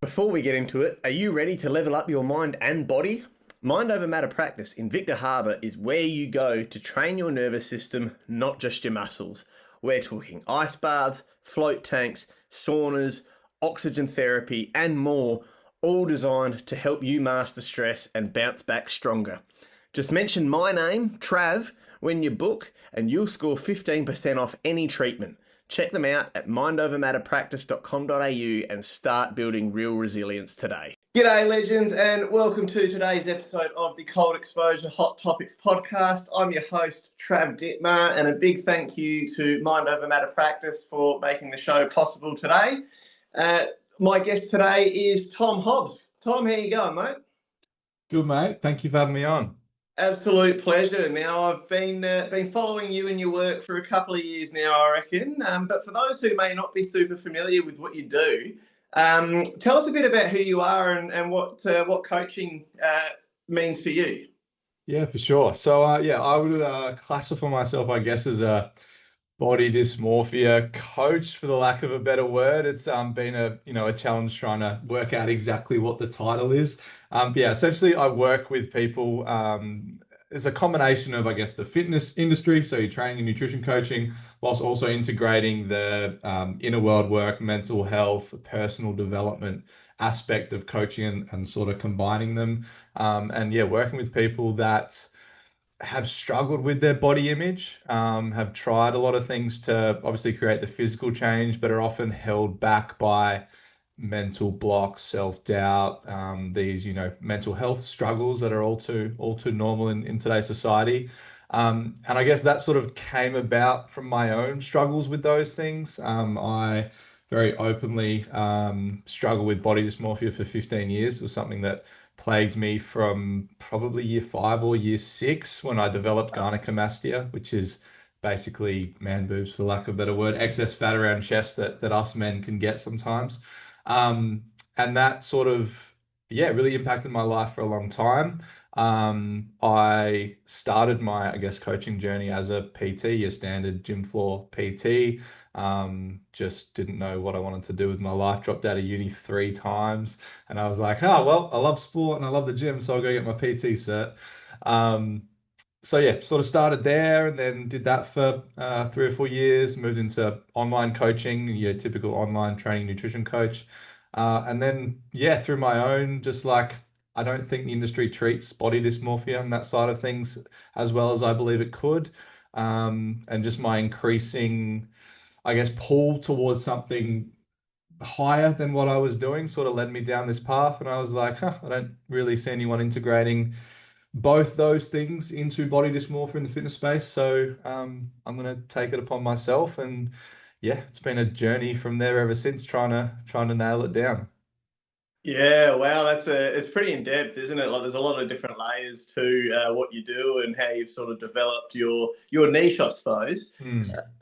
Before we get into it, are you ready to level up your mind and body? Mind over matter practice in Victor Harbor is where you go to train your nervous system, not just your muscles. We're talking ice baths, float tanks, saunas, oxygen therapy, and more, all designed to help you master stress and bounce back stronger. Just mention my name, Trav, when you book, and you'll score 15% off any treatment. Check them out at mindovermatterpractice.com.au and start building real resilience today. G'day, legends, and welcome to today's episode of the Cold Exposure Hot Topics podcast. I'm your host, Trav Dittmar, and a big thank you to Mind Over Matter Practice for making the show possible today. My guest today is Tom Hobbs. Tom, how you going, mate? Good, mate. Thank you for having me on. Absolute pleasure. Now, I've been following you and your work for a couple of years now, I reckon. But for those who may not be super familiar with what you do, tell us a bit about who you are and what coaching means for you. Yeah, for sure. So, I would classify myself, I guess, as a body dysmorphia coach, for the lack of a better word. It's been a challenge trying to work out exactly what the title is. Essentially, I work with people. It's a combination of, I guess, the fitness industry, so you're training and nutrition coaching, whilst also integrating the inner world work, mental health, personal development aspect of coaching and sort of combining them. Working with people that have struggled with their body image, have tried a lot of things to obviously create the physical change, but are often held back by mental blocks, self-doubt, these, mental health struggles that are all too normal in today's society. And I guess that sort of came about from my own struggles with those things. I very openly struggled with body dysmorphia for 15 years. It was something that plagued me from probably year 5 or year 6 when I developed gynecomastia, which is basically man boobs, for lack of a better word, excess fat around chest that us men can get sometimes. And that sort of, really impacted my life for a long time. I started my, I guess, coaching journey as a PT, a standard gym floor PT. Just didn't know what I wanted to do with my life. Dropped out of uni 3 times, and I was like, oh, well, I love sport and I love the gym, so I'll go get my PT cert. Sort of started there and then did that for 3 or 4 years, moved into online coaching, your typical online training nutrition coach. And then, through my own, just like, I don't think the industry treats body dysmorphia and that side of things as well as I believe it could. And just my increasing, I guess, pull towards something higher than what I was doing sort of led me down this path. And I was like, I don't really see anyone integrating both those things into body dysmorphia in the fitness space. So I'm going to take it upon myself. And it's been a journey from there ever since, trying to nail it down. Yeah, wow, it's pretty in depth, isn't it? Like, there's a lot of different layers to what you do and how you've sort of developed your niche, I suppose.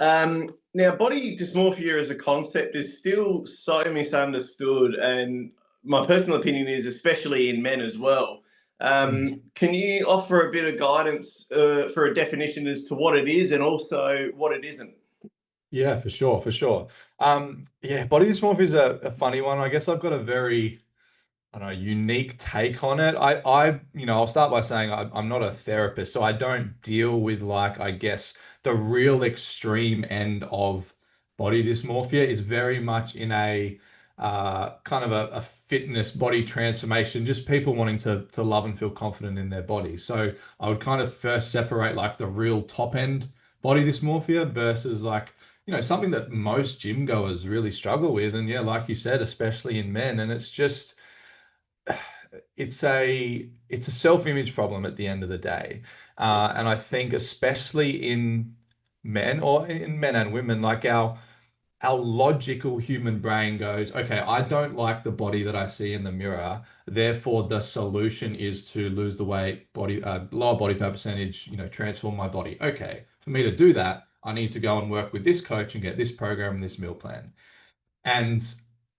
Now, body dysmorphia as a concept is still so misunderstood, and my personal opinion is especially in men as well. Can you offer a bit of guidance for a definition as to what it is and also what it isn't? Yeah, for sure, for sure. Body dysmorphia is a funny one. I guess I've got a very, I don't know, unique take on it. I'll start by saying I'm not a therapist, so I don't deal with, like, I guess, the real extreme end of body dysmorphia. Is very much in a kind of a fitness body transformation, just people wanting to love and feel confident in their body. So I would kind of first separate, like, the real top end body dysmorphia versus, like, something that most gym goers really struggle with. And like you said, especially in men, and it's just, it's a self-image problem at the end of the day. And I think especially in men, or in men and women, like, our logical human brain goes, okay, I don't like the body that I see in the mirror. Therefore, the solution is to lose the weight, lower body fat percentage, transform my body. Okay, for me to do that, I need to go and work with this coach and get this program and this meal plan. And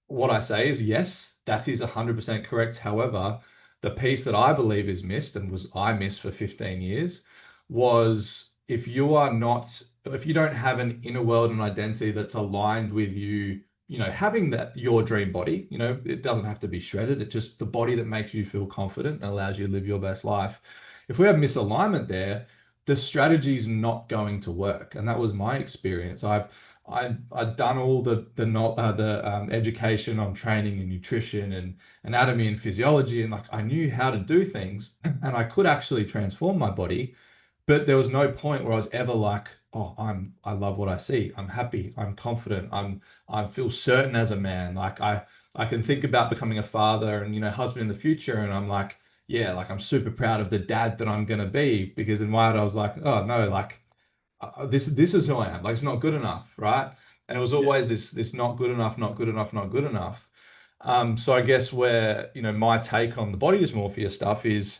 what I say is, yes, that is 100% correct. However, the piece that I believe is missed, and I missed for 15 years, was if you don't have an inner world and identity that's aligned with you having that your dream body, it doesn't have to be shredded. It's just the body that makes you feel confident and allows you to live your best life. If we have misalignment there, the strategy's not going to work. And that was my experience. I'd done all the education on training and nutrition and anatomy and physiology, and like I knew how to do things, and I could actually transform my body, but there was no point where I was ever like, oh, I love what I see. I'm happy. I'm confident. I feel certain as a man. Like I can think about becoming a father and, husband in the future. And I'm like, yeah, like I'm super proud of the dad that I'm going to be, because in my head, I was like, oh no, like this is who I am. Like it's not good enough. Right. And it was Yeah. always this not good enough, not good enough, not good enough. So I guess where, my take on the body dysmorphia stuff is,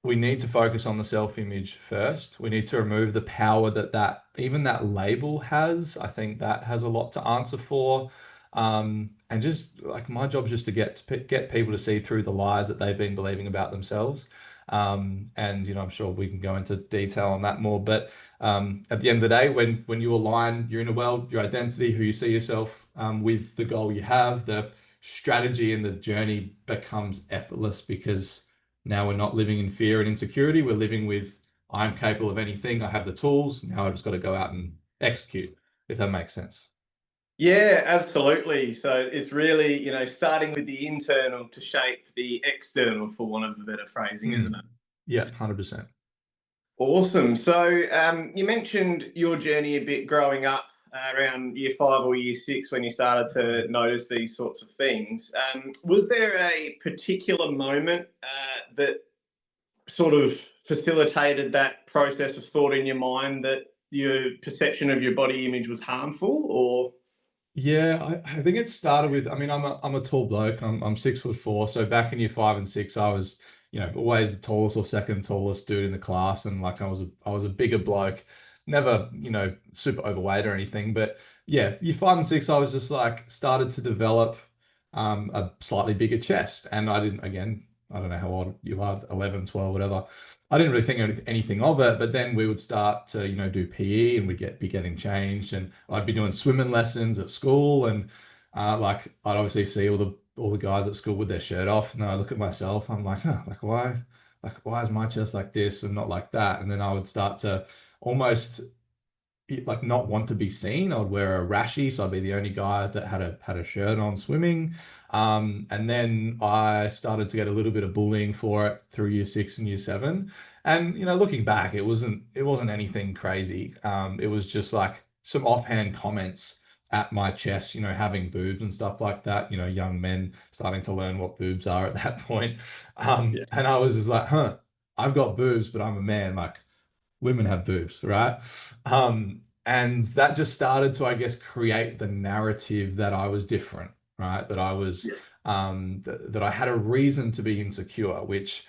we need to focus on the self-image first. We need to remove the power that even that label has. I think that has a lot to answer for. And just like my job's just to get people to see through the lies that they've been believing about themselves. And I'm sure we can go into detail on that more. But at the end of the day, when you align your inner world, your identity, who you see yourself with the goal you have, the strategy and the journey becomes effortless, because now we're not living in fear and insecurity. We're living with, I'm capable of anything. I have the tools. Now I've just got to go out and execute, if that makes sense. Yeah, absolutely. So it's really, starting with the internal to shape the external, for want of a better phrasing, isn't Mm. it? Yeah, 100%. Awesome. So you mentioned your journey a bit growing up around year 5 or year 6 when you started to notice these sorts of things. Was there a particular moment that sort of facilitated that process of thought in your mind that your perception of your body image was harmful, or? Yeah, I think it started with, I mean, I'm a tall bloke. I'm 6'4". So back in year 5 and 6, I was, always the tallest or second tallest dude in the class. And like I was a bigger bloke, never, super overweight or anything. But yeah, year 5 and 6, I was just like started to develop a slightly bigger chest. And I didn't, again, I don't know how old you are, 11, 12, whatever. I didn't really think anything of it, but then we would start to, do PE, and we'd be getting changed, and I'd be doing swimming lessons at school, and like I'd obviously see all the guys at school with their shirt off, and then I look at myself, I'm like, huh, like why is my chest like this and not like that? And then I would start to almost like not want to be seen. I'd wear a rashie, so I'd be the only guy that had a shirt on swimming. And then I started to get a little bit of bullying for it through year 6 and year 7. And looking back, it wasn't anything crazy. It was just like some offhand comments at my chest, having boobs and stuff like that. Young men starting to learn what boobs are at that point. Yeah. And I was just like, huh, I've got boobs, but I'm a man. Like women have boobs, right? And that just started to, I guess, create the narrative that I was different, right? That I was, Yeah. that I had a reason to be insecure, which,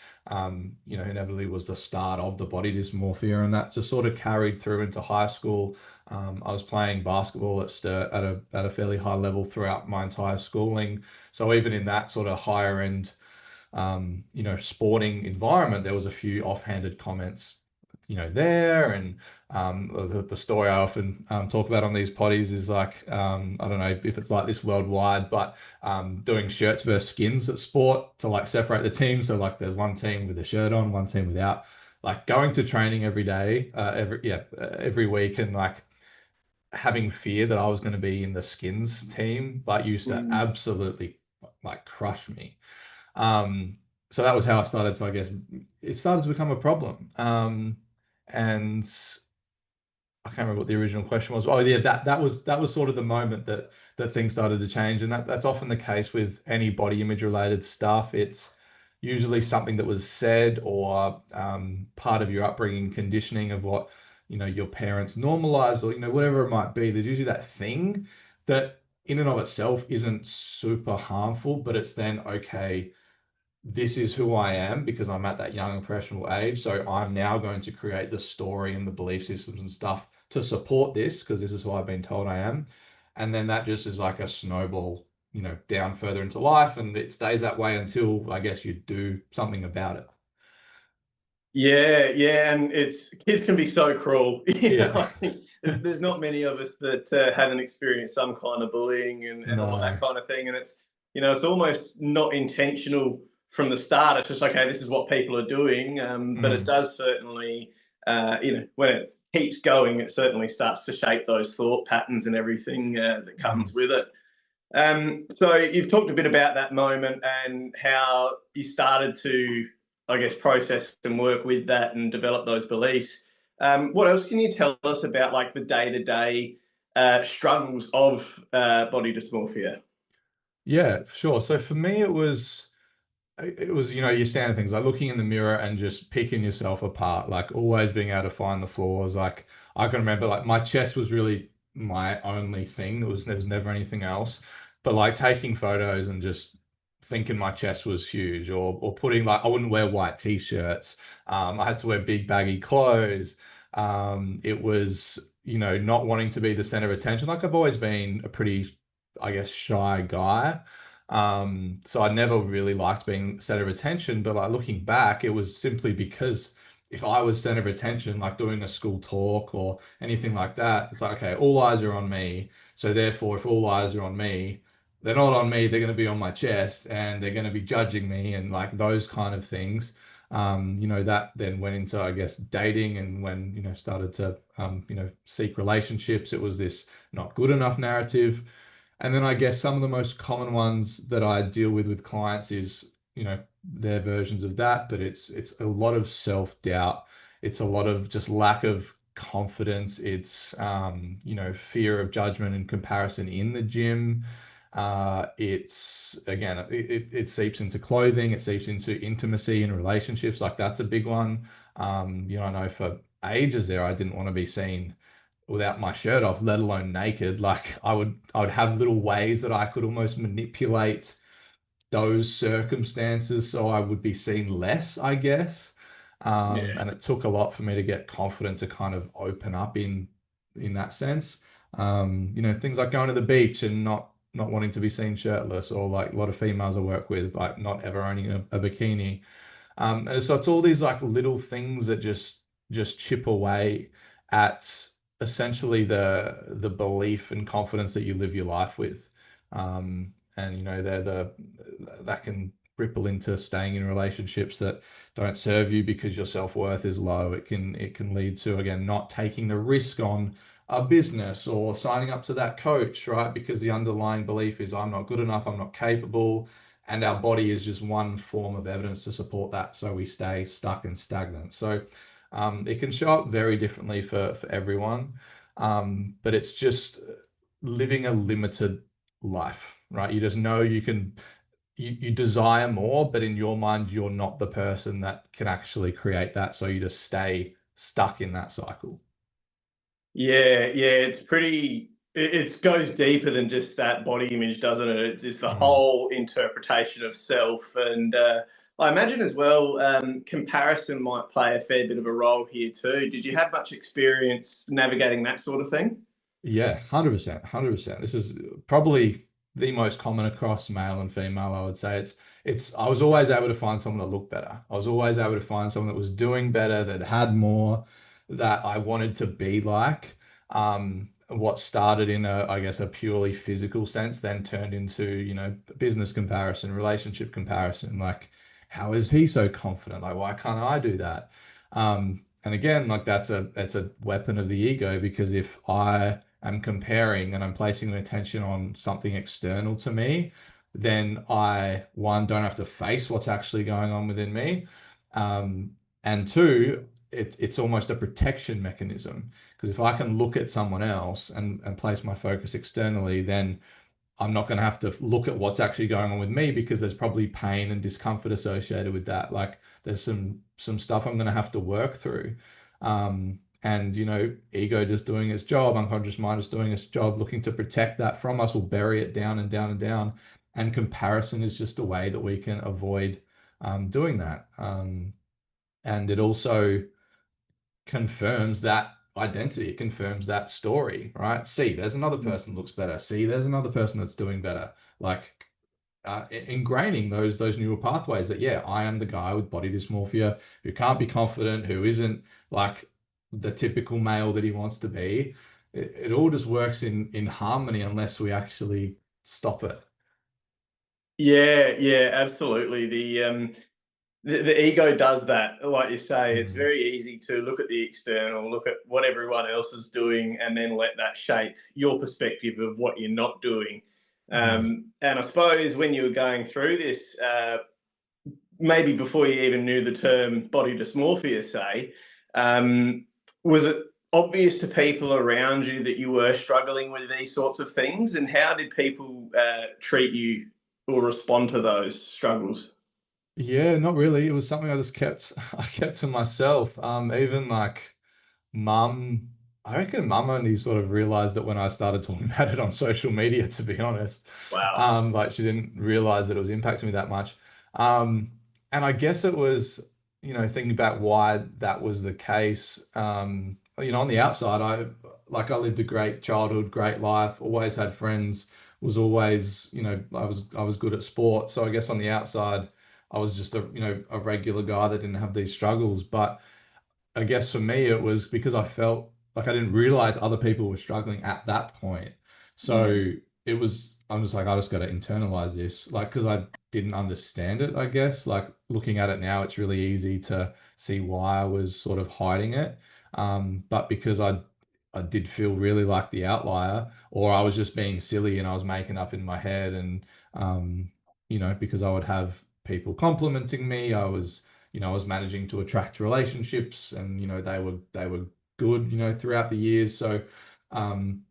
inevitably was the start of the body dysmorphia, and that just sort of carried through into high school. I was playing basketball at Sturt at a fairly high level throughout my entire schooling, so even in that sort of higher end, sporting environment, there was a few offhanded comments, there. And the story I often talk about on these potties is like, I don't know if it's like this worldwide, but doing shirts versus skins at sport to like separate the teams. So like there's one team with a shirt on, one team without. Like going to training every day, every week, and like having fear that I was going to be in the skins team, but used to Mm. absolutely like crush me. Um, so that was how I started to, I guess, it started to become a problem. And I can't remember what the original question was. Oh yeah, that was sort of the moment that things started to change, and that's often the case with any body image related stuff. It's usually something that was said, or part of your upbringing, conditioning of what your parents normalized, or whatever it might be. There's usually that thing that in and of itself isn't super harmful, but it's then okay, this is who I am because I'm at that young impressionable age. So I'm now going to create the story and the belief systems and stuff to support this, because this is who I've been told I am. And then that just is like a snowball, down further into life. And it stays that way until I guess you do something about it. Yeah, yeah, and it's kids can be so cruel. Yeah. I think there's not many of us that haven't experienced some kind of bullying and all No. that kind of thing. And it's almost not intentional from the start. It's just okay, this is what people are doing. But it Mm, does certainly, when it keeps going, it certainly starts to shape those thought patterns and everything that mm. comes with it. So you've talked a bit about that moment and how you started to, I guess, process and work with that and develop those beliefs. What else can you tell us about like the day-to-day struggles of body dysmorphia? Yeah, for sure. So for me, it was, your standard things like looking in the mirror and just picking yourself apart, like always being able to find the flaws. Like I can remember like my chest was really my only thing. There was never anything else. But like taking photos and just thinking my chest was huge or putting like I wouldn't wear white t-shirts. I had to wear big baggy clothes. It was, not wanting to be the center of attention. Like I've always been a pretty, I guess, shy guy. So I never really liked being center of attention, but like looking back, it was simply because if I was center of attention, like doing a school talk or anything like that, it's like, okay, all eyes are on me. So therefore, if all eyes are on me, they're not on me, they're going to be on my chest and they're going to be judging me and like those kind of things. That then went into, I guess, dating and when, started to, seek relationships, it was this not good enough narrative. And then I guess some of the most common ones that I deal with clients is, their versions of that, but it's a lot of self-doubt. It's a lot of just lack of confidence. It's fear of judgment and comparison in the gym. It's again, it seeps into clothing, it seeps into intimacy and relationships. Like that's a big one. I know for ages there, I didn't want to be seen without my shirt off, let alone naked. Like I would have little ways that I could almost manipulate those circumstances so I would be seen less, I guess. Yeah. And it took a lot for me to get confident to kind of open up in that sense. Things like going to the beach and not wanting to be seen shirtless, or like a lot of females I work with, like not ever owning a bikini. And so it's all these like little things that just chip away at essentially the belief and confidence that you live your life with. And they're that can ripple into staying in relationships that don't serve you because your self-worth is low. It can lead to again not taking the risk on a business or signing up to that coach, right? Because the underlying belief is I'm not good enough, I'm not capable, and our body is just one form of evidence to support that. So we stay stuck and stagnant. So it can show up very differently for everyone. But it's just living a limited life, right? You just know you desire more, but in your mind, you're not the person that can actually create that. So you just stay stuck in that cycle. Yeah, yeah, it's pretty. It goes deeper than just that body image, doesn't it? It's the Mm. whole interpretation of self, and I imagine as well, comparison might play a fair bit of a role here too. Did you have much experience navigating that sort of thing? Yeah, 100%, 100%. This is probably the most common across male and female, I would say. I was always able to find someone that looked better. I was always able to find someone that was doing better, that had more, that I wanted to be like. What started in I guess, a purely physical sense, then turned into, business comparison, relationship comparison. Like, how is he so confident? Like, why can't I do that? And again, like that's a weapon of the ego because if I am comparing and I'm placing my attention on something external to me, then I, one, don't have to face what's actually going on within me. Um, and two, it's almost a protection mechanism. Because if I can look at someone else and place my focus externally, then I'm not going to have to look at what's actually going on with me because there's probably pain and discomfort associated with that. Like there's some stuff I'm going to have to work through. And ego just doing its job, unconscious mind is doing its job, looking to protect that from us will bury it down and down and down. And comparison is just a way that we can avoid doing that. And it also confirms that identity. It confirms that story, right? See, there's another person that looks better. See, there's another person that's doing better. Like ingraining those neural pathways that, yeah, I am the guy with body dysmorphia who can't be confident, who isn't like the typical male that he wants to be. It all just works in harmony unless we actually stop it. Yeah, yeah, absolutely. The ego does that. Like you say, it's Mm, very easy to look at the external, look at what everyone else is doing, and then let that shape your perspective of what you're not doing. mm. And I suppose when you were going through this, maybe before you even knew the term body dysmorphia, say, was it obvious to people around you that you were struggling with these sorts of things? And how did people treat you or respond to those struggles? Yeah, not really. It was something I just kept I kept to myself. Even like mum, I reckon mum only sort of realized it when I started talking about it on social media, to be honest. Wow. Like she didn't realize that it was impacting me that much. Um, and I guess it was, thinking about why that was the case. On the outside, I lived a great childhood, great life, always had friends, was always, I was good at sport. So I guess on the outside, I was just a regular guy that didn't have these struggles. But I guess for me, it was because I felt like I didn't realize other people were struggling at that point. Mm, So I'm just like, I just got to internalize this, like, because I didn't understand it, I guess. Like, looking at it now, it's really easy to see why I was sort of hiding it. But because I did feel really like the outlier, or I was just being silly and I was making up in my head. And, because I would have people complimenting me, I was managing to attract relationships, and they were good, throughout the years. So, um,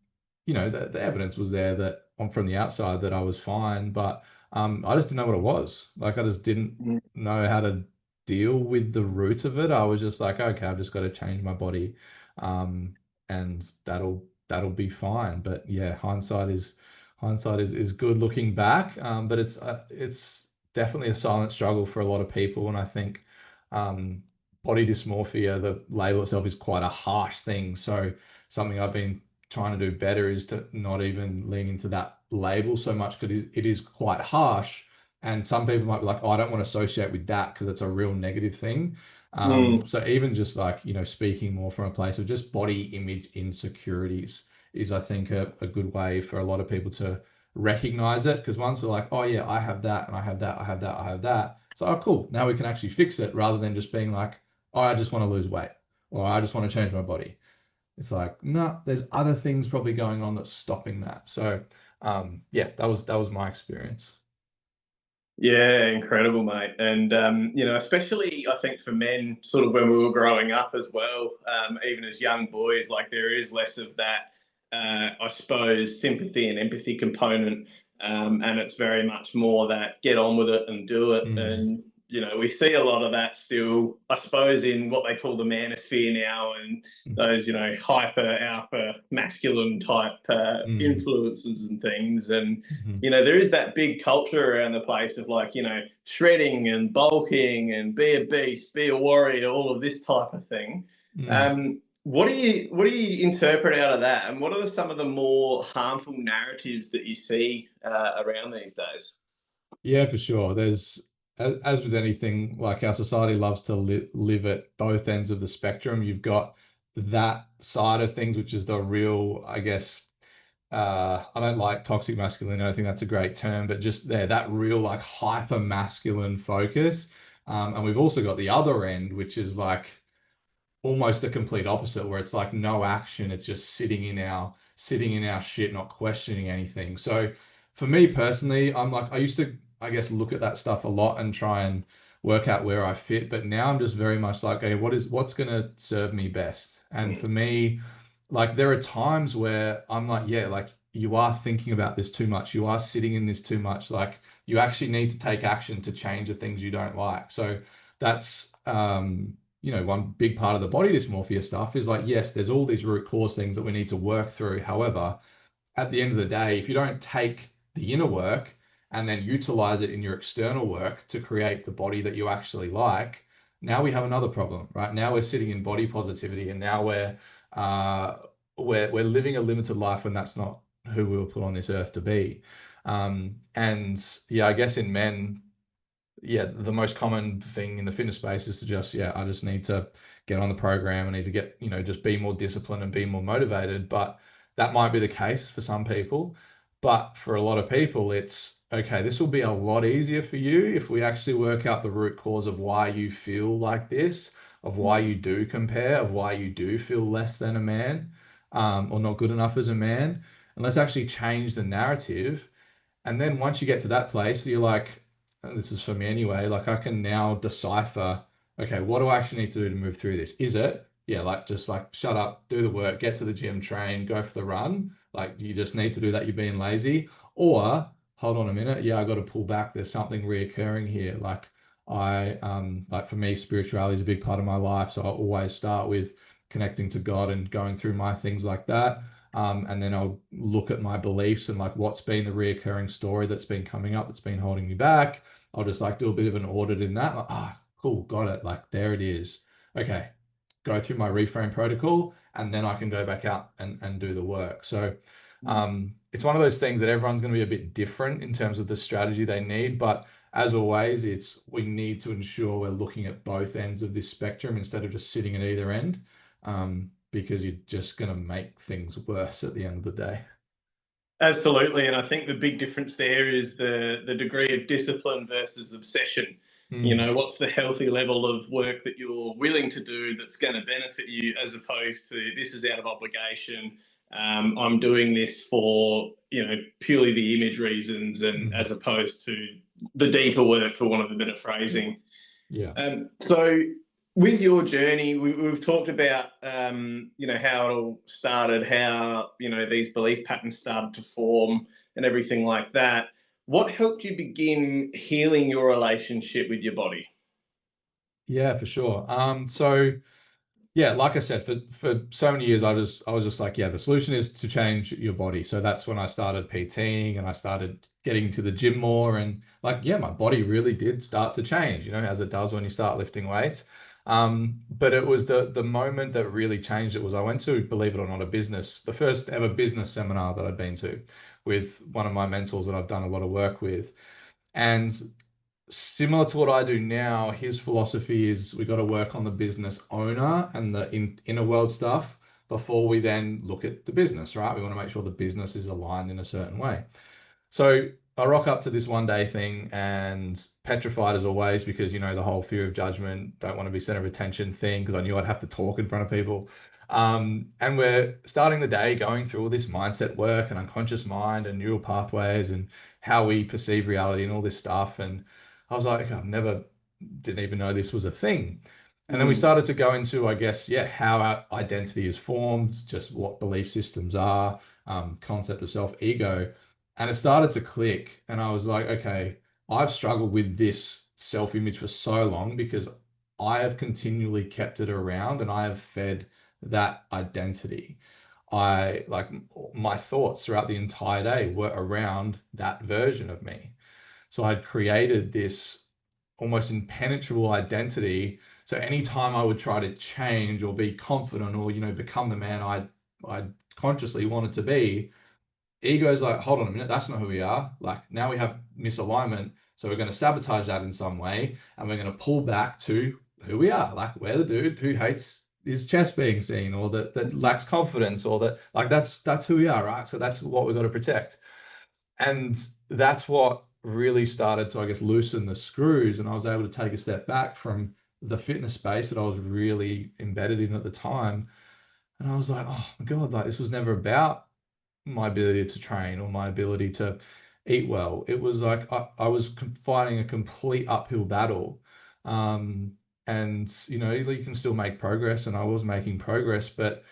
the evidence was there that from the outside that I was fine, but I just didn't know what it was. Like I just didn't mm, know how to deal with the root of it. I was just like, okay, I've just got to change my body, um, and that'll be fine. But yeah, hindsight is good looking back. But it's definitely a silent struggle for a lot of people, and I think um, body dysmorphia, the label itself, is quite a harsh thing. So something I've been trying to do better is to not even lean into that label so much, because it is quite harsh. And some people might be like, oh, I don't want to associate with that because it's a real negative thing. mm, So even just like, speaking more from a place of just body image insecurities is, I think, a good way for a lot of people to recognize it. Because once they're like, oh yeah, I have that and I have that, I have that, I have that. So, oh, cool. Now we can actually fix it, rather than just being like, oh, I just want to lose weight, or I just want to change my body. It's like, no, there's other things probably going on that's stopping that. So, yeah, that was my experience. yeah, incredible, mate. And especially I think for men, sort of when we were growing up as well, even as young boys, like there is less of that, I suppose, sympathy and empathy component, and it's very much more that get on with it and do it. Mm, And we see a lot of that still, I suppose, in what they call the manosphere now, and mm, those hyper alpha masculine type mm, influences and things. And mhm, there is that big culture around the place of like, shredding and bulking and be a beast, be a warrior, all of this type of thing. mm. What do you interpret out of that, and what are some of the more harmful narratives that you see around these days? Yeah, for sure. There's, as with anything, like our society loves to live at both ends of the spectrum. You've got that side of things, which is the real, I guess, I don't like toxic masculinity. I think that's a great term, but just there, that real like hyper masculine focus. And we've also got the other end, which is like almost the complete opposite, where it's like no action. It's just sitting in our shit, not questioning anything. So for me personally, I'm like, I used to, I guess, look at that stuff a lot and try and work out where I fit. But now I'm just very much like, okay, what's gonna serve me best? And Mm, for me, like there are times where I'm like, yeah, like you are thinking about this too much. You are sitting in this too much. Like you actually need to take action to change the things you don't like. So that's one big part of the body dysmorphia stuff is like, yes, there's all these root cause things that we need to work through. However, at the end of the day, if you don't take the inner work and then utilize it in your external work to create the body that you actually like, now we have another problem, right? Now we're sitting in body positivity, and now uh, we're living a limited life when that's not who we were put on this earth to be. And yeah, I guess in men, yeah, the most common thing in the fitness space is to just, yeah, I just need to get on the program. I need to get, just be more disciplined and be more motivated. But that might be the case for some people. But for a lot of people, it's okay, this will be a lot easier for you if we actually work out the root cause of why you feel like this, of why you do compare, of why you do feel less than a man, or not good enough as a man. And let's actually change the narrative. And then once you get to that place, you're like, and this is for me anyway, like I can now decipher, okay, what do I actually need to do to move through this? Is it, yeah, like just like shut up, do the work, get to the gym, train, go for the run. Like you just need to do that, you're being lazy. Or hold on a minute, yeah, I got to pull back. There's something reoccurring here. Like like for me, spirituality is a big part of my life. So I always start with connecting to God and going through my things like that. And then I'll look at my beliefs and like what's been the reoccurring story that's been coming up that's been holding me back. I'll just like do a bit of an audit in that. Like, cool, got it. Like there it is. Okay, go through my reframe protocol, and then I can go back out and do the work. So it's one of those things that everyone's going to be a bit different in terms of the strategy they need. But as always, we need to ensure we're looking at both ends of this spectrum instead of just sitting at either end. Because you're just going to make things worse at the end of the day. Absolutely, and I think the big difference there is the degree of discipline versus obsession. What's the healthy level of work that you're willing to do that's going to benefit you, as opposed to this is out of obligation. I'm doing this for purely the image reasons, and as opposed to the deeper work, for want of a better phrasing. Yeah. So with your journey, we've talked about how it all started, how these belief patterns started to form, and everything like that. What helped you begin healing your relationship with your body? Yeah, for sure. So yeah, like I said, for so many years, I was just like, yeah, the solution is to change your body. So that's when I started PTing and I started getting to the gym more, and like, yeah, my body really did start to change, as it does when you start lifting weights. But it was the moment that really changed it was I went to, believe it or not, the first ever business seminar that I'd been to with one of my mentors that I've done a lot of work with. And similar to what I do now, his philosophy is we got to work on the business owner and the inner world stuff before we then look at the business, right? We want to make sure the business is aligned in a certain way. So I rock up to this one day thing and petrified as always because, the whole fear of judgment, don't want to be center of attention thing because I knew I'd have to talk in front of people. And we're starting the day going through all this mindset work and unconscious mind and neural pathways and how we perceive reality and all this stuff. And I was like, didn't even know this was a thing. And then we started to go into, I guess, yeah, how our identity is formed, just what belief systems are, concept of self-ego. And it started to click. And I was like, okay, I've struggled with this self-image for so long because I have continually kept it around and I have fed that identity. My thoughts throughout the entire day were around that version of me. So I'd created this almost impenetrable identity. So anytime I would try to change or be confident or, become the man I consciously wanted to be, ego's like, hold on a minute, that's not who we are. Like now we have misalignment. So we're going to sabotage that in some way. And we're going to pull back to who we are. Like we're the dude who hates his chest being seen or that lacks confidence or that like that's who we are, right? So that's what we've got to protect. And that's what really started to, I guess, loosen the screws. And I was able to take a step back from the fitness space that I was really embedded in at the time. And I was like, oh my God, like this was never about my ability to train or my ability to eat well. It was like I was fighting a complete uphill battle. And, you can still make progress. And I was making progress, but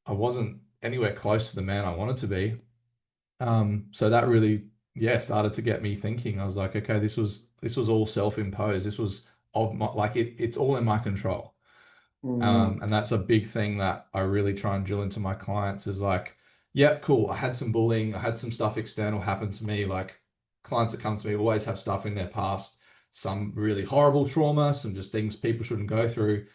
I wasn't anywhere close to the man I wanted to be. So that really, yeah, started to get me thinking. I was like, okay, this was all self-imposed. This was of my, like it's all in my control. And that's a big thing that I really try and drill into my clients is like, yep, cool. I had some bullying. I had some stuff external happen to me. Like clients that come to me always have stuff in their past, some really horrible trauma, some just things people shouldn't go through.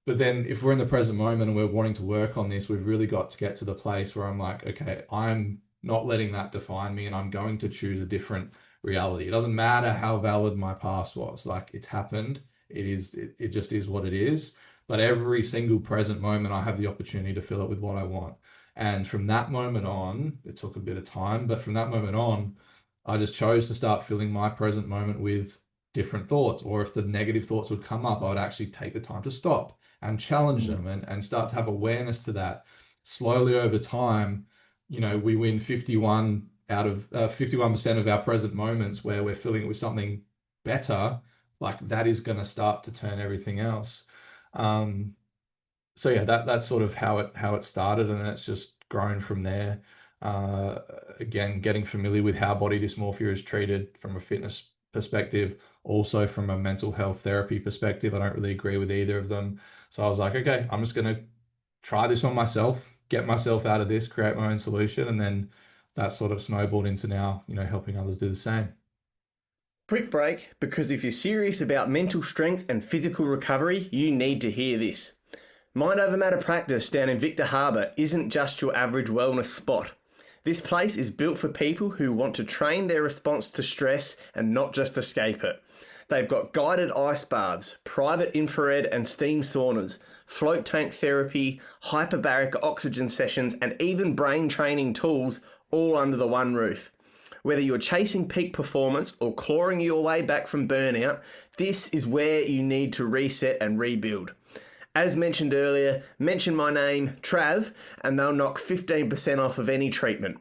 But then if we're in the present moment and we're wanting to work on this, we've really got to get to the place where I'm like, okay, I'm not letting that define me, and I'm going to choose a different reality. It doesn't matter how valid my past was. Like, it's happened. It just is what it is. But every single present moment, I have the opportunity to fill it with what I want. And from that moment on, it took a bit of time, but from that moment on, I just chose to start filling my present moment with different thoughts. Or if the negative thoughts would come up, I would actually take the time to stop and challenge them, and start to have awareness to that. Slowly over time, we win 51% of our present moments where we're filling it with something better. Like, that is going to start to turn everything else. So yeah, that's sort of how it started, and it's just grown from there. Again, getting familiar with how body dysmorphia is treated from a fitness perspective, also from a mental health therapy perspective. I don't really agree with either of them. So I was like, okay, I'm just going to try this on myself, get myself out of this, create my own solution. And then that sort of snowballed into now, helping others do the same. Quick break, because if you're serious about mental strength and physical recovery, you need to hear this. Mind Over Matter practice down in Victor Harbor isn't just your average wellness spot. This place is built for people who want to train their response to stress and not just escape it. They've got guided ice baths, private infrared and steam saunas, float tank therapy, hyperbaric oxygen sessions, and even brain training tools, all under the one roof. Whether you're chasing peak performance or clawing your way back from burnout, this is where you need to reset and rebuild. As mentioned earlier, mention my name, Trav, and they'll knock 15% off of any treatment.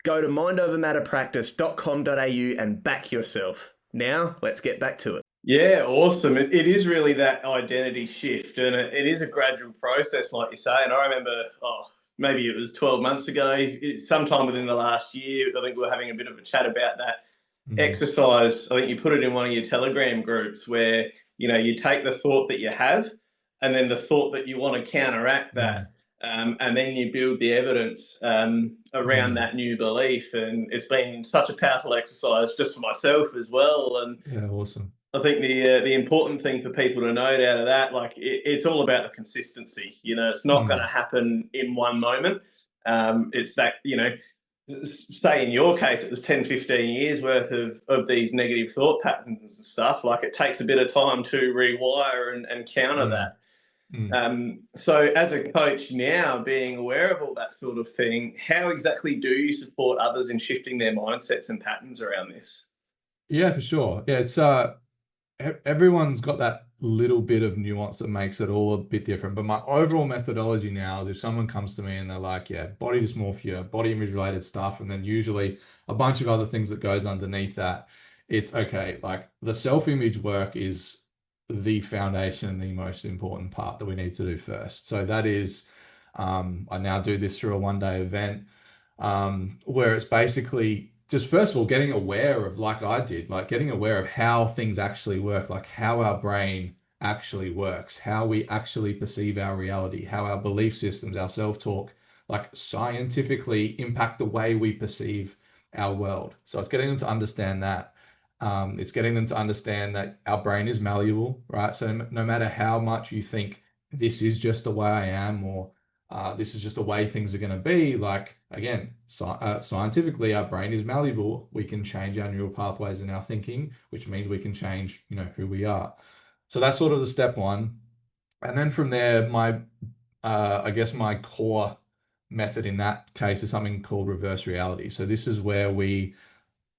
Go to mindovermatterpractice.com.au and back yourself. Now, let's get back to it. Yeah, awesome. It is really that identity shift, and it is a gradual process, like you say. And I remember, maybe it was 12 months ago, sometime within the last year, I think we were having a bit of a chat about that exercise. I think you put it in one of your Telegram groups where, you take the thought that you have, and then the thought that you want to counteract that. And then you build the evidence around that new belief. And it's been such a powerful exercise just for myself as well. And yeah, awesome. I think the important thing for people to note out of that, like it's all about the consistency. It's not going to happen in one moment. It's that, say in your case, it was 10, 15 years worth of these negative thought patterns and stuff. Like, it takes a bit of time to rewire and counter that. So as a coach now, being aware of all that sort of thing, how exactly do you support others in shifting their mindsets and patterns around this? Yeah, for sure. Yeah, it's everyone's got that little bit of nuance that makes it all a bit different. But my overall methodology now is, if someone comes to me and they're like, yeah, body dysmorphia, body image related stuff, and then usually a bunch of other things that goes underneath that, it's okay. Like, the self-image work is the foundation and the most important part that we need to do first. So that is, I now do this through a 1-day event, where it's basically just, first of all, getting aware of, like I did, like getting aware of how things actually work, like how our brain actually works, how we actually perceive our reality, how our belief systems, our self-talk, like scientifically impact the way we perceive our world. So it's getting them to understand that. It's getting them to understand that our brain is malleable, right? So no matter how much you think this is just the way I am, or this is just the way things are going to be, like, again, scientifically, our brain is malleable. We can change our neural pathways in our thinking, which means we can change, who we are. So that's sort of the step one. And then from there, I guess my core method in that case is something called reverse reality. So this is where we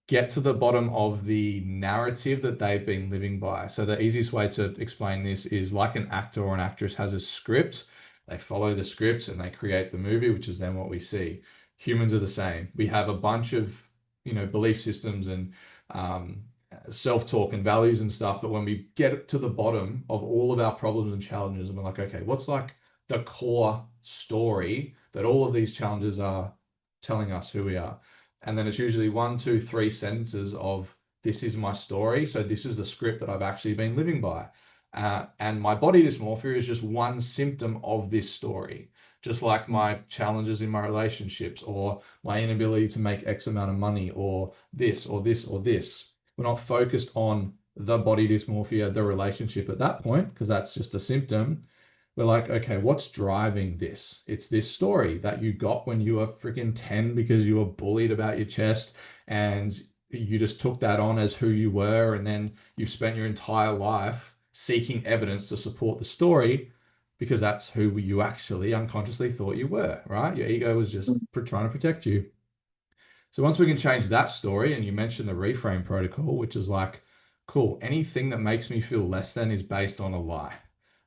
get to the bottom of the narrative that they've been living by. So the easiest way to explain this is, like an actor or an actress has a script. They follow the script and they create the movie, which is then what we see. Humans are the same. We have a bunch of, belief systems and self-talk and values and stuff. But when we get to the bottom of all of our problems and challenges, and we're like, okay, what's like the core story that all of these challenges are telling us who we are? And then it's usually 1, 2, 3 sentences of, this is my story. So this is the script that I've actually been living by. And my body dysmorphia is just one symptom of this story. Just like my challenges in my relationships, or my inability to make X amount of money, or this, or this, or this. We're not focused on the body dysmorphia, the relationship at that point, because that's just a symptom. we're like, okay, what's driving this? It's this story that you got when you were freaking 10 because you were bullied about your chest and you just took that on as who you were. And then you've spent your entire life seeking evidence to support the story because that's who you actually unconsciously thought you were, right? Your ego was just trying to protect you. So once we can change that story, and you mentioned the reframe protocol, which is like, cool, anything that makes me feel less than is based on a lie.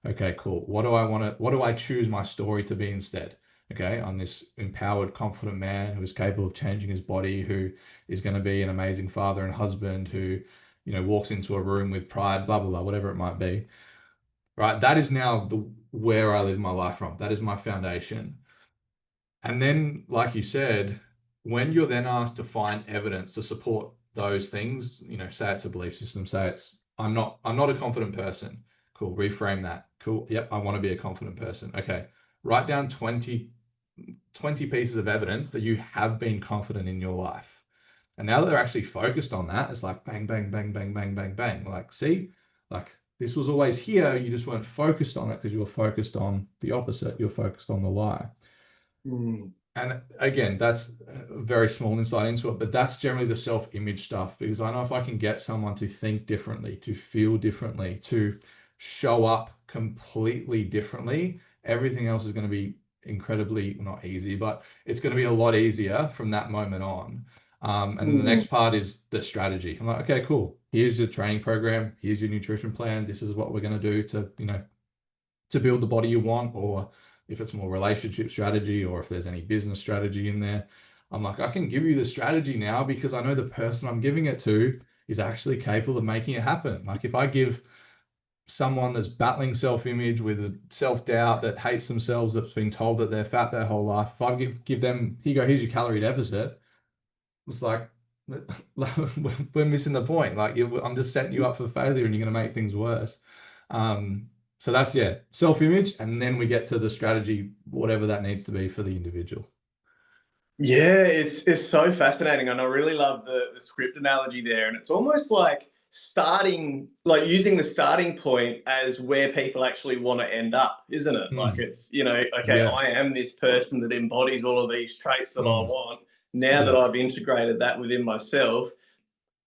Okay, cool. What do I choose my story to be instead? Okay, I'm this empowered, confident man who is capable of changing his body, who is going to be an amazing father and husband, who, walks into a room with pride, blah, blah, blah, whatever it might be. Right. That is now where I live my life from. That is my foundation. And then, like you said, when you're then asked to find evidence to support those things, say it's a belief system, say it's I'm not a confident person. Cool, reframe that. Cool. Yep, I want to be a confident person. Okay. Write down 20 pieces of evidence that you have been confident in your life. And now that they're actually focused on that, it's like bang, bang, bang, bang, bang, bang, bang. Like, see, like this was always here. You just weren't focused on it because you were focused on the opposite. You're focused on the lie. Mm. And again, that's a very small insight into it, but that's generally the self-image stuff because I know if I can get someone to think differently, to feel differently, to show up completely differently, everything else is going to be incredibly, not easy, but it's going to be a lot easier from that moment on. And then the next part is the strategy. I'm like, okay, cool. Here's your training program. Here's your nutrition plan. This is what we're going to do to build the body you want, or if it's more relationship strategy, or if there's any business strategy in there. I'm like, I can give you the strategy now because I know the person I'm giving it to is actually capable of making it happen. Like if I give someone that's battling self-image with a self-doubt, that hates themselves, that's been told that they're fat their whole life, if I give them, here's your calorie deficit, it's like we're missing the point. Like I'm just setting you up for failure and you're going to make things worse. So that's, self-image. And then we get to the strategy, whatever that needs to be for the individual. Yeah, it's so fascinating, and I really love the script analogy there. And it's almost like using the starting point as where people actually want to end up, isn't it? Like Mm, it's, okay, yeah. I am this person that embodies all of these traits that I Mm, want. Now that yeah. I've integrated that within myself,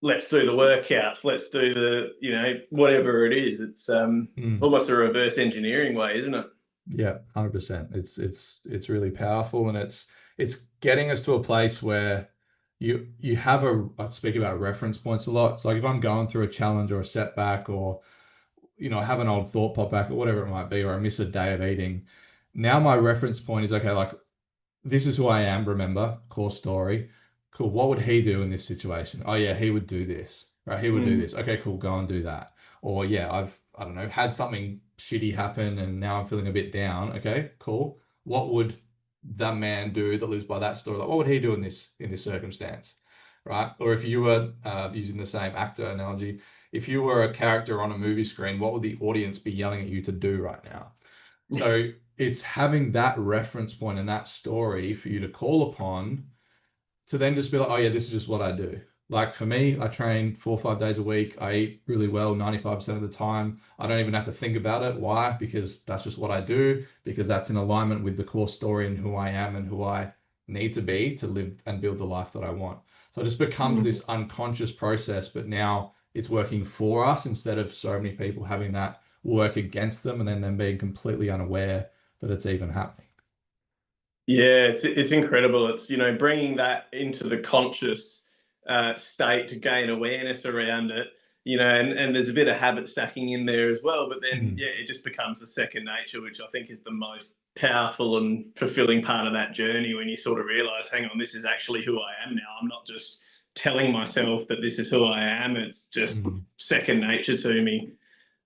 let's do the workouts, let's do the, whatever it is. It's Mm, almost a reverse engineering way, isn't it? yeah. 100%. It's really powerful, and it's getting us to a place where you have I speak about reference points a lot. It's like if I'm going through a challenge or a setback, or have an old thought pop back or whatever it might be, or I miss a day of eating. Now my reference point is, okay, like this is who I am, remember, core story. Cool. What would he do in this situation? Oh yeah, he would do this, right? He would do Mm. this. Okay, cool, go and do that. Or yeah, I don't know, had something shitty happen and now I'm feeling a bit down. Okay, cool. What would that man do that lives by that story? Like, what would he do in this circumstance? Right? Or if you were using the same actor analogy, if you were a character on a movie screen, what would the audience be yelling at you to do right now? So it's having that reference point and that story for you to call upon to then just be like, oh yeah, this is just what I do. Like for me, I train 4 or 5 days a week. I eat really well 95% of the time. I don't even have to think about it. Why? Because that's just what I do, because that's in alignment with the core story and who I am and who I need to be to live and build the life that I want. So it just becomes this unconscious process, but now it's working for us instead of so many people having that work against them and then them being completely unaware that it's even happening. Yeah, it's incredible. It's, bringing that into the conscious state to gain awareness around it, and there's a bit of habit stacking in there as well. But then, Mm, yeah, it just becomes a second nature, which I think is the most powerful and fulfilling part of that journey, when you sort of realize, hang on, this is actually who I am now. I'm not just telling myself that this is who I am. It's just mm, second nature to me.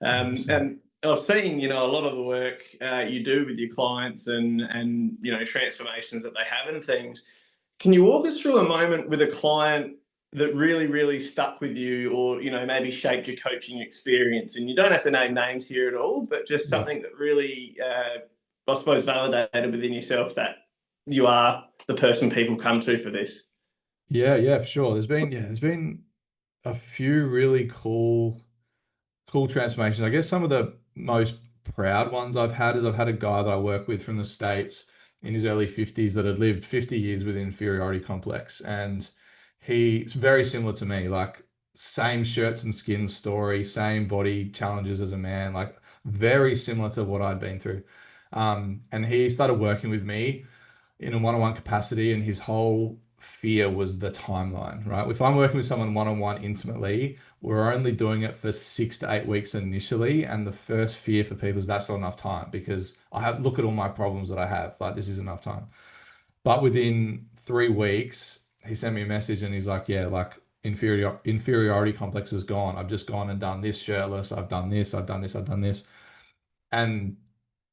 100%. And I've seen, a lot of the work you do with your clients, and transformations that they have and things. Can you walk us through a moment with a client that really, really stuck with you, or maybe shaped your coaching experience? And you don't have to name names here at all, but just Yeah. something that really, I suppose, validated within yourself that you are the person people come to for this. Yeah, yeah, for sure. There's been a few really cool transformations. I guess some of the most proud ones I've had is I've had a guy that I work with from the States in his early 50s that had lived 50 years with inferiority complex. And he's very similar to me, like same shirts and skins story, same body challenges as a man, like very similar to what I'd been through. And he started working with me in a one-on-one capacity, and his whole fear was the timeline, right? If I'm working with someone one-on-one intimately, we're only doing it for 6 to 8 weeks initially, and the first fear for people is that's not enough time because I have look at all my problems that I have, like this is enough time. But within 3 weeks, he sent me a message and he's like, yeah, like inferiority complex is gone. I've just gone and done this shirtless. I've done this. I've done this. I've done this. And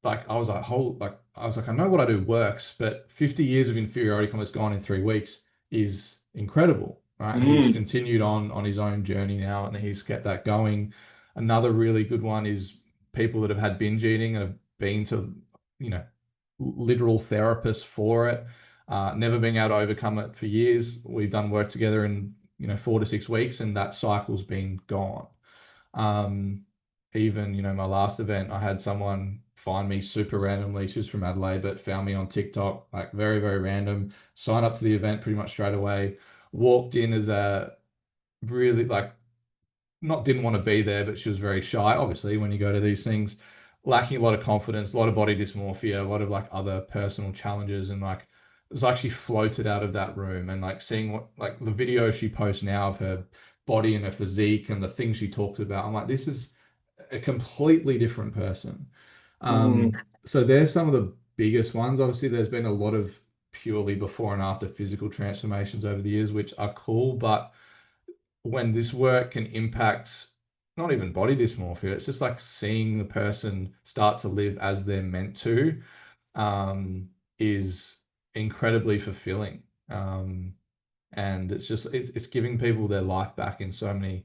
like I was like, I know what I do works, but 50 years of inferiority complex gone in 3 weeks is incredible, right? And he's Mm. continued on his own journey now, and he's kept that going. Another really good one is people that have had binge eating and have been to, you know, literal therapists for it, never being able to overcome it for years. We've done work together in, 4 to 6 weeks, and that cycle's been gone. Um, Even, my last event, I had someone find me super randomly. She was from Adelaide, but found me on TikTok, like very, very random. Signed up to the event pretty much straight away. Walked in as a really like not didn't want to be there, but she was very shy. Obviously, when you go to these things, lacking a lot of confidence, a lot of body dysmorphia, a lot of like other personal challenges, and like was actually floated out of that room and like seeing what like the video she posts now of her body and her physique and the things she talks about. I'm like, this is a completely different person. Mm. So there's some of the biggest ones. Obviously, there's been a lot of purely before and after physical transformations over the years, which are cool, but when this work can impact not even body dysmorphia, it's just like seeing the person start to live as they're meant to, is incredibly fulfilling. And it's giving people their life back in so many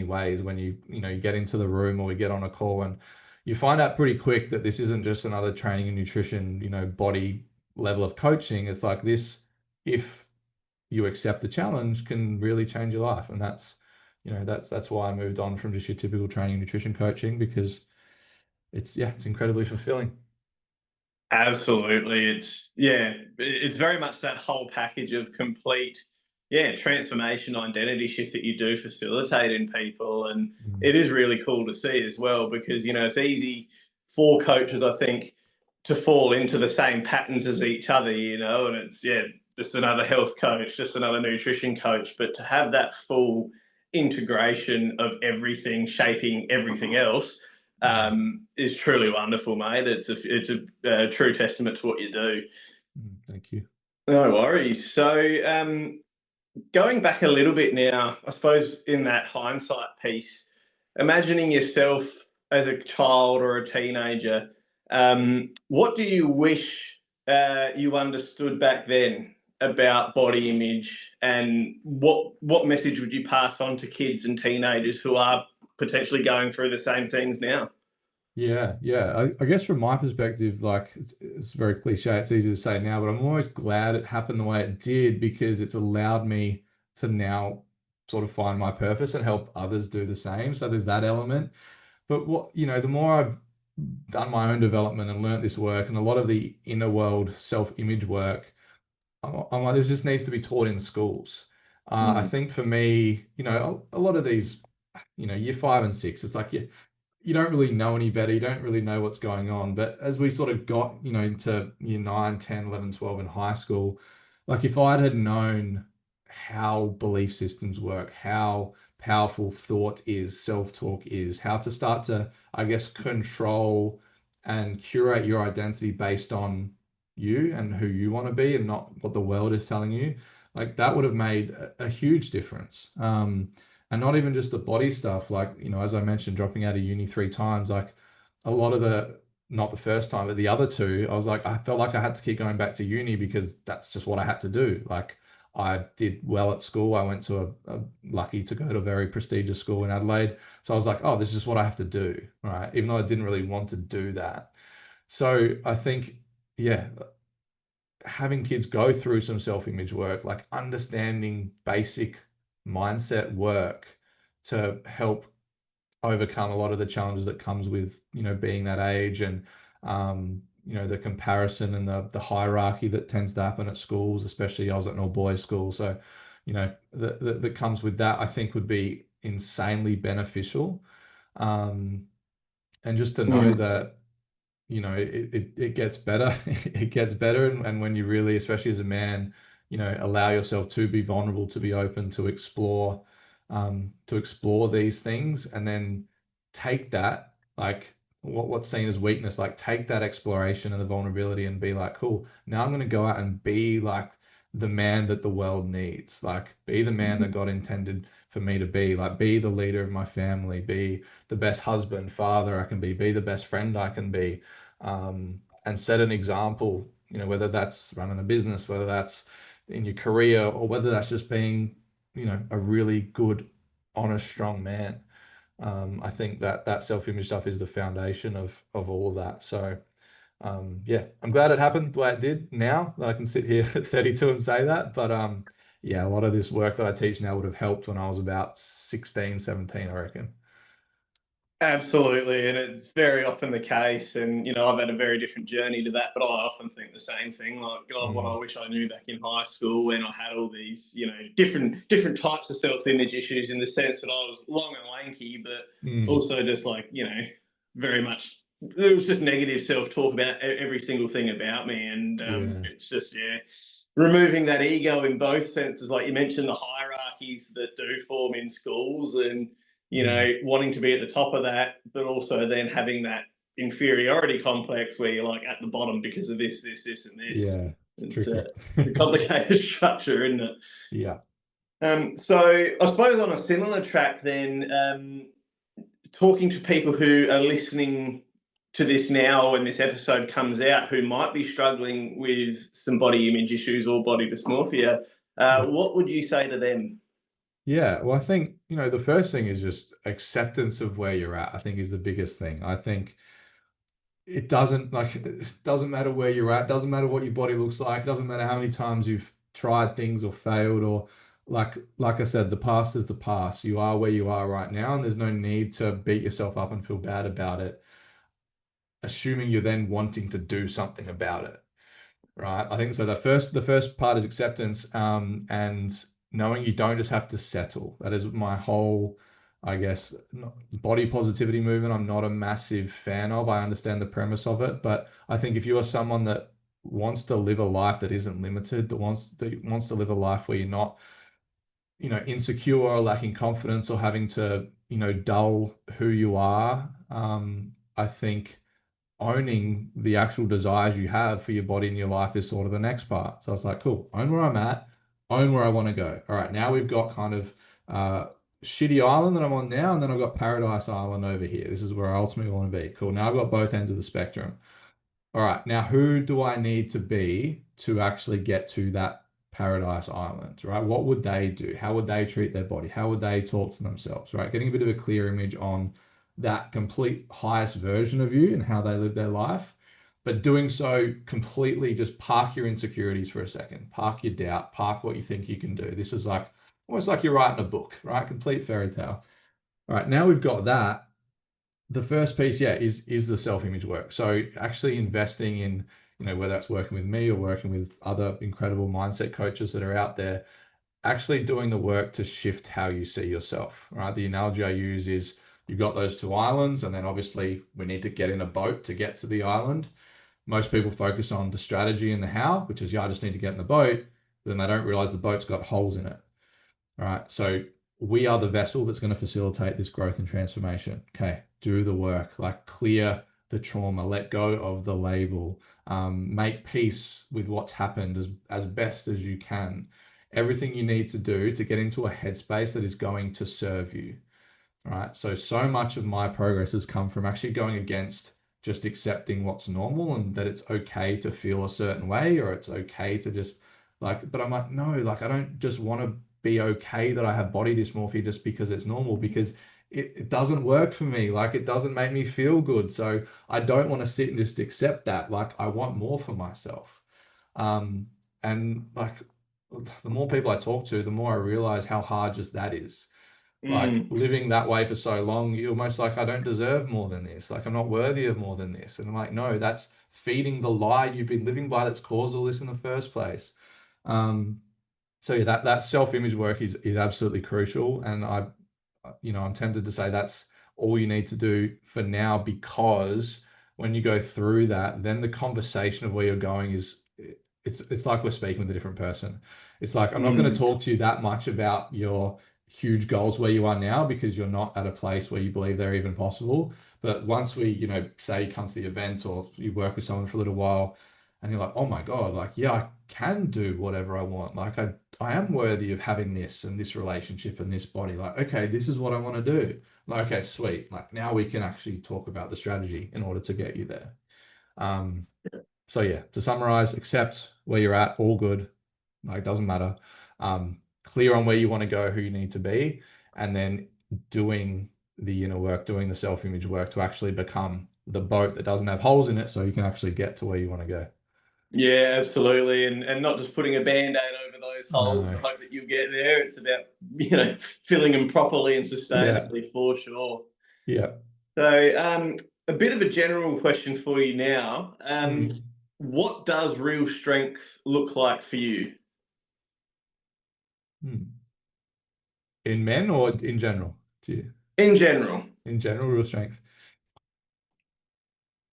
ways when you get into the room or we get on a call and you find out pretty quick that this isn't just another training and nutrition, body level of coaching. It's like this, if you accept the challenge, can really change your life. And that's why I moved on from just your typical training and nutrition coaching, because it's incredibly fulfilling. Absolutely. It's very much that whole package of complete, transformation, identity shift that you do facilitate in people. And Mm. it is really cool to see as well because, it's easy for coaches, I think, to fall into the same patterns as each other, and it's, just another health coach, just another nutrition coach. But to have that full integration of everything shaping everything else Yeah. is truly wonderful, mate. It's a true testament to what you do. Thank you. No worries. So, going back a little bit now, I suppose in that hindsight piece, imagining yourself as a child or a teenager, what do you wish you understood back then about body image, and what message would you pass on to kids and teenagers who are potentially going through the same things now? Yeah, yeah. I guess from my perspective, like it's very cliche, it's easy to say now, but I'm always glad it happened the way it did because it's allowed me to now sort of find my purpose and help others do the same. So there's that element. But the more I've done my own development and learnt this work and a lot of the inner world self-image work, I'm like, this just needs to be taught in schools. I Mm. think for me, a lot of these, year 5 and 6, it's like you don't really know any better. You don't really know what's going on. But as we sort of got, into year 9, 10, 11, 12 in high school, like if I had known how belief systems work, how powerful thought is, self-talk is, how to start to, I guess, control and curate your identity based on you and who you want to be and not what the world is telling you, like that would have made a huge difference. And not even just the body stuff, like, as I mentioned, dropping out of uni 3 times, like a lot of not the first time, but the other two, I was like, I felt like I had to keep going back to uni because that's just what I had to do. Like I did well at school. I went to lucky to go to a very prestigious school in Adelaide. So I was like, oh, this is just what I have to do. Right. Even though I didn't really want to do that. So I think, yeah, having kids go through some self-image work, like understanding basic mindset work to help overcome a lot of the challenges that comes with, being that age, and the comparison and the hierarchy that tends to happen at schools, especially I was at an all boys school. So, that comes with that, I think would be insanely beneficial. Um, and just to know Mm. that, it gets better. It gets better. And when you really, especially as a man, allow yourself to be vulnerable, to be open, to explore these things, and then take that, like what's seen as weakness, like take that exploration and the vulnerability and be like, cool, now I'm going to go out and be like the man that the world needs, like be the man that God intended for me to be, like be the leader of my family, be the best husband, father I can be the best friend I can be, and set an example, whether that's running a business, whether that's in your career, or whether that's just being, a really good, honest, strong man. I think that self-image stuff is the foundation of all of that. So, yeah, I'm glad it happened the way it did now that I can sit here at 32 and say that. But yeah, a lot of this work that I teach now would have helped when I was about 16, 17, I reckon. Absolutely, and it's very often the case. And I've had a very different journey to that, but I often think the same thing. Like, God, what I Mm, wish I knew back in high school when I had all these, different types of self-image issues. In the sense that I was long and lanky, but mm, also just like very much there was just negative self-talk about every single thing about me, and yeah. it's just removing that ego in both senses. Like you mentioned, the hierarchies that do form in schools, and Mm, wanting to be at the top of that, but also then having that inferiority complex where you're like at the bottom because of this, and this. yeah, it's It's a, tricky. it's a complicated structure, isn't it? Yeah. So I suppose on a similar track, then, talking to people who are listening to this now when this episode comes out, who might be struggling with some body image issues or body dysmorphia, Yeah. what would you say to them? Yeah, well, I think, the first thing is just acceptance of where you're at, I think is the biggest thing. I think it doesn't matter where you're at, doesn't matter what your body looks like, doesn't matter how many times you've tried things or failed, or like I said, the past is the past. You are where you are right now, and there's no need to beat yourself up and feel bad about it, assuming you're then wanting to do something about it. Right. I think so. The first part is acceptance, and knowing you don't just have to settle. That is my whole, I guess, body positivity movement. I'm not a massive fan of. I understand the premise of it, but I think if you are someone that wants to live a life that isn't limited, that wants to live a life where you're not, insecure or lacking confidence or having to, dull who you are, I think owning the actual desires you have for your body and your life is sort of the next part. So it's like, cool, own where I'm at, own where I want to go. All right, now we've got kind of uh, shitty island that I'm on now, and then I've got Paradise Island over here. This is where I ultimately want to be. Cool. Now I've got both ends of the spectrum. All right, now who do I need to be to actually get to that paradise island, right? What would they do? How would they treat their body? How would they talk to themselves, right? Getting a bit of a clear image on that complete highest version of you and how they live their life, but doing so completely, just park your insecurities for a second, park your doubt, park what you think you can do. This is like almost like you're writing a book, right? Complete fairy tale. All right, now we've got that. The first piece, yeah, is the self-image work. So actually investing in, whether that's working with me or working with other incredible mindset coaches that are out there, actually doing the work to shift how you see yourself, right? The analogy I use is you've got those two islands, and then obviously we need to get in a boat to get to the island. Most people focus on the strategy and the how, which is, yeah, I just need to get in the boat, but then they don't realize the boat's got holes in it. All right. So we are the vessel that's going to facilitate this growth and transformation. Okay. Do the work, like clear the trauma, let go of the label, make peace with what's happened as best as you can. Everything you need to do to get into a headspace that is going to serve you. All right. So much of my progress has come from actually going against just accepting what's normal and that it's okay to feel a certain way, or it's okay to just but I'm like, no, like I don't just want to be okay that I have body dysmorphia just because it's normal, because it doesn't work for me. Like it doesn't make me feel good. So I don't want to sit and just accept that. Like I want more for myself. Um, and like the more people I talk to, the more I realize how hard just that is. Like Mm. living that way for so long, you're almost like, I don't deserve more than this. Like I'm not worthy of more than this. And I'm like, no, that's feeding the lie you've been living by that's caused all this in the first place. Um, so yeah, that self-image work is absolutely crucial. And I'm tempted to say that's all you need to do for now, because when you go through that, then the conversation of where you're going is it's like we're speaking with a different person. It's like I'm not going to Mm. talk to you that much about your huge goals where you are now because you're not at a place where you believe they're even possible. But once we, say you come to the event or you work with someone for a little while and you're like, oh my God, like, yeah, I can do whatever I want. Like I am worthy of having this and this relationship and this body. Like, okay, this is what I want to do. Like, okay, sweet. Like now we can actually talk about the strategy in order to get you there. Um, so yeah, to summarize, accept where you're at, all good. Like, it doesn't matter. Clear on where you want to go, who you need to be, and then doing the inner work, doing the self-image work to actually become the boat that doesn't have holes in it so you can actually get to where you want to go. Yeah, absolutely. And not just putting a band-aid over those holes and No. hope that you'll get there. It's about, filling them properly and Yeah. sustainably for sure. Yeah. So, a bit of a general question for you now. Mm. What does real strength look like for you? Mm. In men or in general? In general. In general, real strength.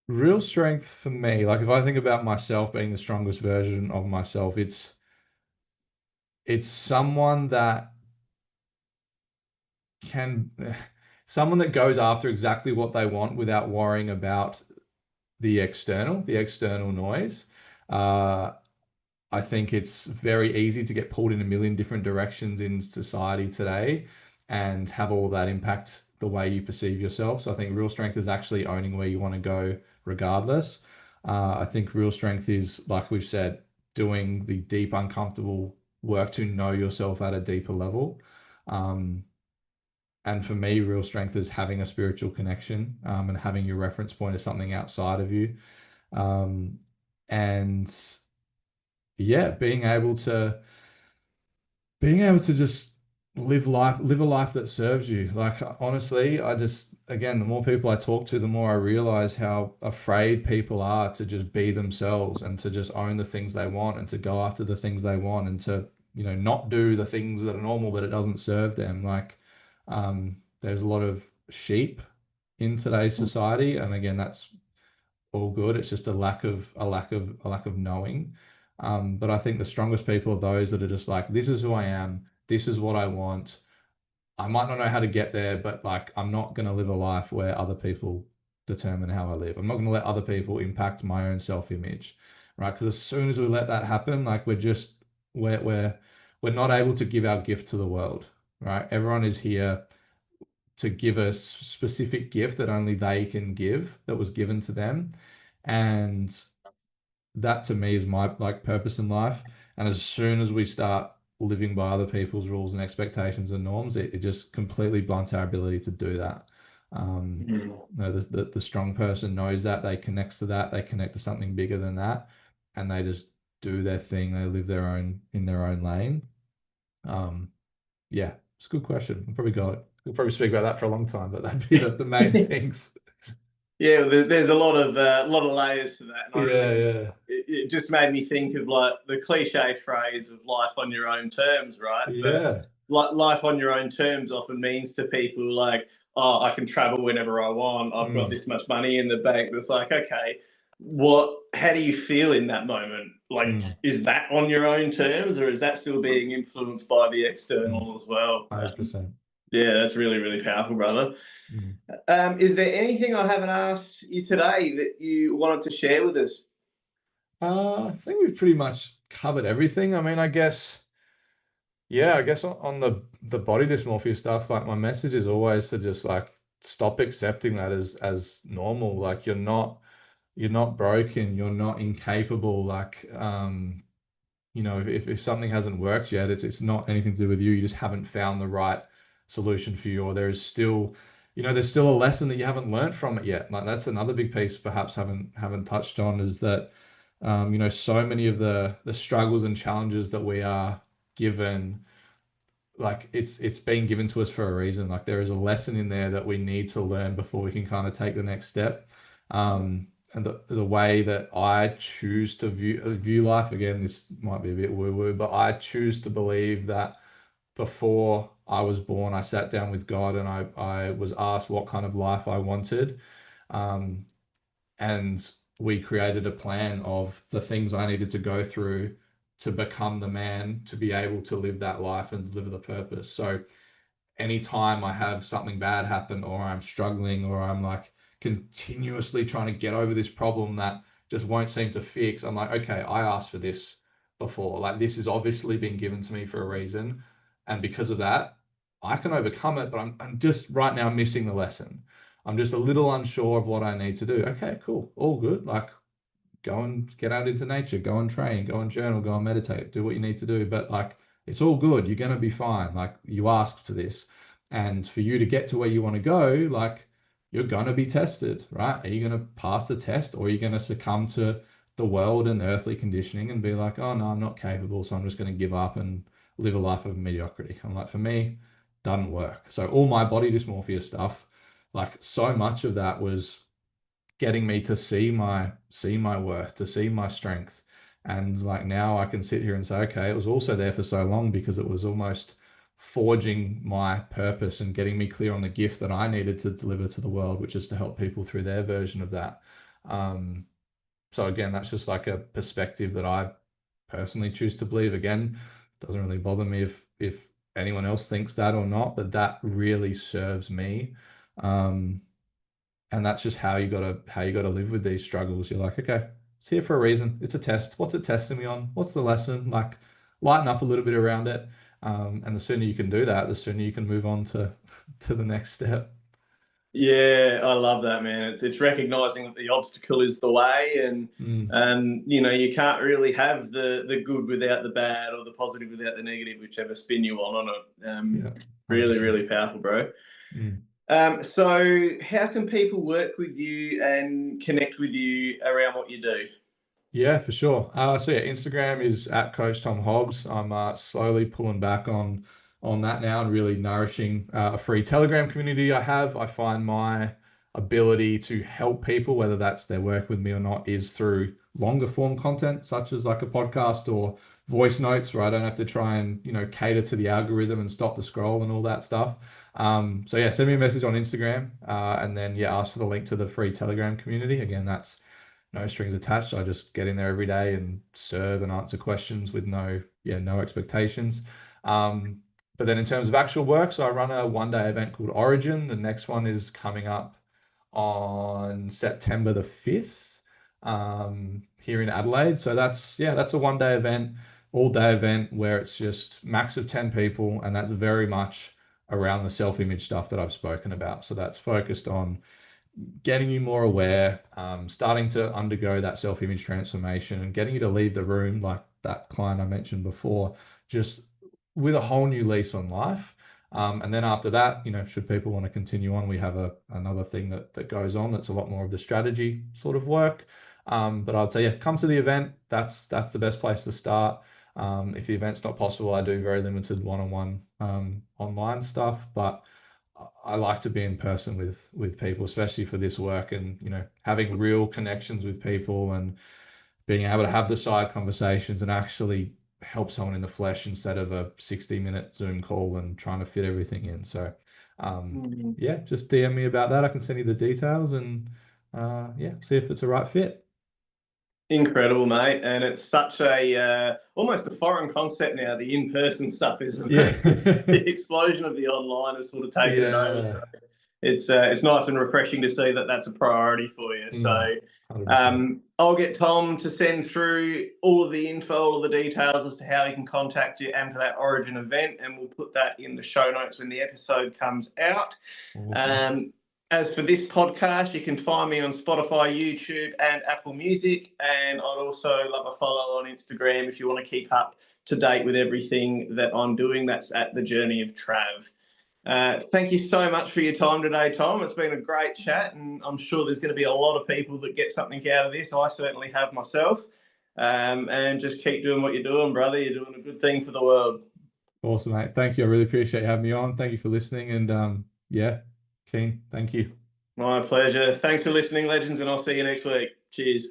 Real strength for me, like if I think about myself being the strongest version of myself, it's someone that can someone that goes after exactly what they want without worrying about the external noise. Uh, I think it's very easy to get pulled in a million different directions in society today and have all that impact the way you perceive yourself. So I think real strength is actually owning where you want to go regardless. I think real strength is, like we've said, doing the deep, uncomfortable work to know yourself at a deeper level. Um, and for me, real strength is having a spiritual connection, and having your reference point as something outside of you. Um, and yeah, being able to just live a life that serves you. Like honestly, I just, again, the more people I talk to, the more I realize how afraid people are to just be themselves and to just own the things they want and to go after the things they want and to, not do the things that are normal, but it doesn't serve them. Like, there's a lot of sheep in today's society, and again, that's all good. It's just a lack of knowing. But I think the strongest people are those that are just like, this is who I am, this is what I want. I might not know how to get there, but like I'm not gonna live a life where other people determine how I live. I'm not gonna let other people impact my own self-image, right? Because as soon as we let that happen, like we're not able to give our gift to the world, right? Everyone is here to give a specific gift that only they can give, that was given to them. And that to me is my like purpose in life. And as soon as we start living by other people's rules and expectations and norms, it just completely blunts our ability to do that. Um, the strong person knows that, they connects to that, they connect to something bigger than that, and they just do their thing. They live in their own lane. Um, yeah, it's a good question. We'll probably speak about that for a long time, but that'd be the main things. Yeah, there's a lot of layers to that, and I Yeah, really yeah, it just made me think of like the cliche phrase of life on your own terms, right? But yeah. like life on your own terms often means to people like, oh, I can travel whenever I want. I've got Mm, this much money in the bank. It's like, okay, what? How do you feel in that moment? Like, mm, is that on your own terms, or is that still being influenced by the mm. external as well? 100%. Yeah, that's really really powerful, brother. Mm. Is there anything I haven't asked you today that you wanted to share with us? I think we've pretty much covered everything. I mean, I guess on the body dysmorphia stuff, like my message is always to just like stop accepting that as normal. Like you're not broken, you're not incapable. Like if something hasn't worked yet, it's not anything to do with you. You just haven't found the right solution for you, or there's still a lesson that you haven't learned from it yet. Like that's another big piece, perhaps haven't touched on, is that so many of the struggles and challenges that we are given like it's been given to us for a reason. Like there is a lesson in there that we need to learn before we can kind of take the next step. And the way that I choose to view life, again, this might be a bit woo woo, but I choose to believe that before I was born, I sat down with God and I was asked what kind of life I wanted. Um, and we created a plan of the things I needed to go through to become the man to be able to live that life and deliver the purpose. So anytime I have something bad happen or I'm struggling or I'm like continuously trying to get over this problem that just won't seem to fix, I'm like, okay, I asked for this before. Like this has obviously been given to me for a reason. And because of that, I can overcome it, but I'm just right now missing the lesson. I'm just a little unsure of what I need to do. Okay, cool. All good. Like go and get out into nature, go and train, go and journal, go and meditate, do what you need to do. But like, it's all good. You're going to be fine. Like, you asked for this. And for you to get to where you want to go, like, you're going to be tested, right? Are you going to pass the test or are you going to succumb to the world and earthly conditioning and be like, oh, no, I'm not capable. So I'm just going to give up and live a life of mediocrity? I'm like, for me, doesn't work. So all my body dysmorphia stuff, like so much of that was getting me to see my worth, to see my strength. And like now I can sit here and say, okay, it was also there for so long because it was almost forging my purpose and getting me clear on the gift that I needed to deliver to the world, which is to help people through their version of that. Um, so again, that's just like a perspective that I personally choose to believe. Again, doesn't really bother me if anyone else thinks that or not, but that really serves me. Um, and that's just how you gotta live with these struggles. You're like, okay, it's here for a reason. It's a test. What's it testing me on? What's the lesson? Like, lighten up a little bit around it. And the sooner you can do that, the sooner you can move on to to the next step. Yeah, I love that, man. It's recognizing that the obstacle is the way, and Mm, you can't really have the good without the bad, or the positive without the negative, whichever spin you want on it. yeah, Really, 100%. really powerful, bro. Mm. So how can people work with you and connect with you around what you do? Yeah, for sure. So yeah, Instagram is at Coach Tom Hobbs. I'm slowly pulling back on that now and really nourishing a free Telegram community I have. I find my ability to help people, whether that's their work with me or not, is through longer form content, such as like a podcast or voice notes, where I don't have to try and cater to the algorithm and stop the scroll and all that stuff. So yeah, send me a message on Instagram, and then yeah, ask for the link to the free Telegram community. Again, that's no strings attached. I just get in there every day and serve and answer questions with no expectations. Um, but then in terms of actual work, so I run a 1 day event called Origin. The next one is coming up on September the 5th, here in Adelaide. So that's a 1 day event, all day event where it's just max of 10 people. And that's very much around the self-image stuff that I've spoken about. So that's focused on getting you more aware, starting to undergo that self-image transformation and getting you to leave the room like that client I mentioned before, just with a whole new lease on life. And then after that, should people want to continue on, we have another thing that goes on that's a lot more of the strategy sort of work. But I'd say, yeah, come to the event. That's the best place to start. If the event's not possible, I do very limited one-on-one online stuff, but I like to be in person with people, especially for this work, and having real connections with people and being able to have the side conversations and actually help someone in the flesh instead of a 60-minute Zoom call and trying to fit everything in. So um, Mhm. yeah, just DM me about that. I can send you the details and yeah, see if it's a right fit. Incredible, mate. And it's such a almost a foreign concept now, the in-person stuff, isn't Yeah. it? The explosion of the online has sort of taken it over. So Yeah. it's nice and refreshing to see that that's a priority for you. Mm, 100%. I'll get Tom to send through all of the info, all of the details as to how he can contact you and for that Origin event, and we'll put that in the show notes when the episode comes out. Awesome. Um, as for this podcast, you can find me on Spotify, YouTube, and Apple Music. And I'd also love a follow on Instagram if you want to keep up to date with everything that I'm doing. That's at the Journey of Trav. Thank you so much for your time today, Tom. It's been a great chat, and I'm sure there's going to be a lot of people that get something out of this. I certainly have myself. And just keep doing what you're doing, brother. You're doing a good thing for the world. Awesome, mate. Thank you. I really appreciate you having me on. Thank you for listening. And yeah, keen. Thank you. My pleasure. Thanks for listening, legends, and I'll see you next week. Cheers.